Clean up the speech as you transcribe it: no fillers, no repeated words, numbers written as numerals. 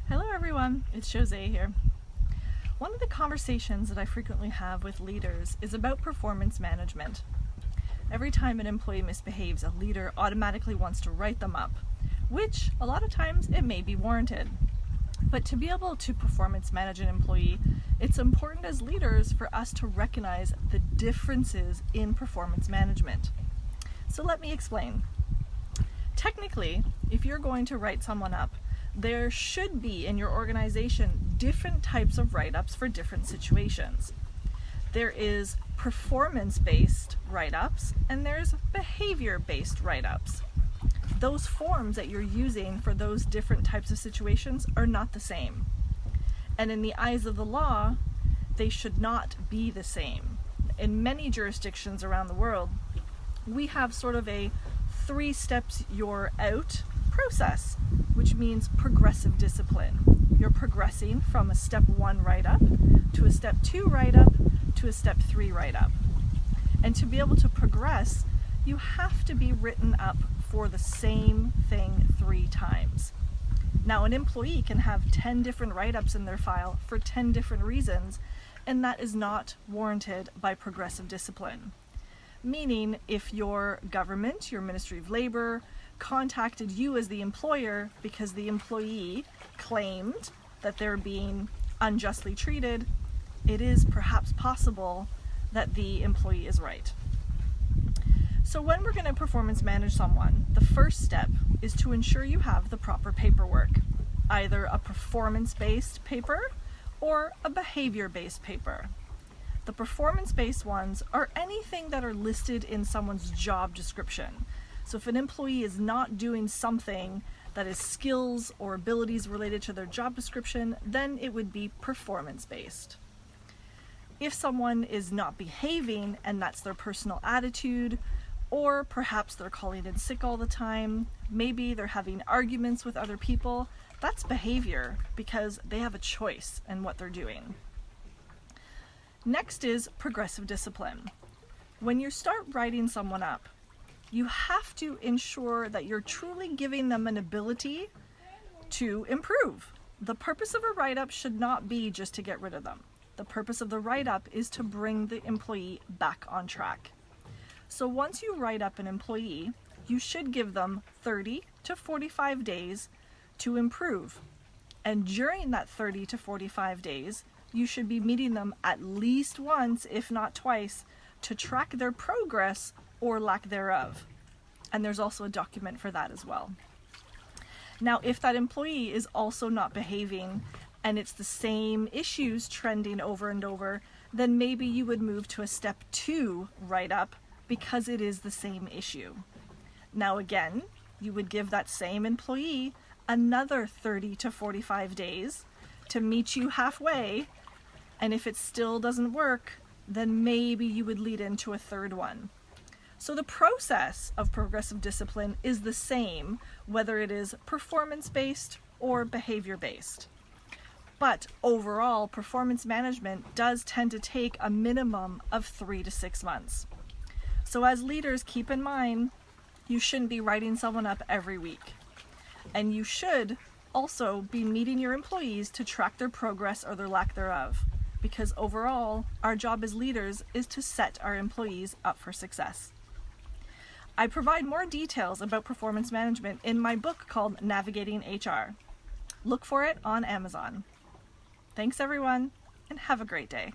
Hello everyone, it's Jose here. One of the conversations that I frequently have with leaders is about performance management. Every time an employee misbehaves, a leader automatically wants to write them up, which a lot of times it may be warranted. But to be able to performance manage an employee, it's important as leaders for us to recognize the differences in performance management. So let me explain. Technically, if you're going to write someone up, there should be in your organization different types of write-ups for different situations. There is performance-based write-ups and there's behavior-based write-ups. Those forms that you're using for those different types of situations are not the same. And in the eyes of the law, they should not be the same. In many jurisdictions around the world, we have sort of a 3 steps you're out process, which means progressive discipline. You're progressing from a step 1 write-up to a step 2 write-up to a step 3 write-up. And to be able to progress, you have to be written up for the same thing 3 times. Now, an employee can have 10 different write-ups in their file for 10 different reasons, and that is not warranted by progressive discipline. Meaning, if your government, your Ministry of Labor, contacted you as the employer because the employee claimed that they're being unjustly treated, it is perhaps possible that the employee is right. So when we're going to performance manage someone, the first step is to ensure you have the proper paperwork, either a performance-based paper or a behavior-based paper. The performance-based ones are anything that are listed in someone's job description. So if an employee is not doing something that is skills or abilities related to their job description, then it would be performance-based. If someone is not behaving and that's their personal attitude, or perhaps they're calling in sick all the time, maybe they're having arguments with other people, that's behavior because they have a choice in what they're doing. Next is progressive discipline. When you start writing someone up, you have to ensure that you're truly giving them an ability to improve. The purpose of a write-up should not be just to get rid of them. The purpose of the write-up is to bring the employee back on track. So once you write up an employee, you should give them 30 to 45 days to improve. And during that 30 to 45 days, you should be meeting them at least once, if not twice, to track their progress or lack thereof. And there's also a document for that as well. Now, if that employee is also not behaving and it's the same issues trending over and over, then maybe you would move to a step 2 write-up because it is the same issue. Now again, you would give that same employee another 30 to 45 days to meet you halfway, and if it still doesn't work, then maybe you would lead into a 3rd one. So the process of progressive discipline is the same, whether it is performance-based or behavior-based. But overall, performance management does tend to take a minimum of 3 to 6 months. So as leaders, keep in mind, you shouldn't be writing someone up every week. And you should also be meeting your employees to track their progress or their lack thereof. Because overall, our job as leaders is to set our employees up for success. I provide more details about performance management in my book called Navigating HR. Look for it on Amazon. Thanks everyone, and have a great day.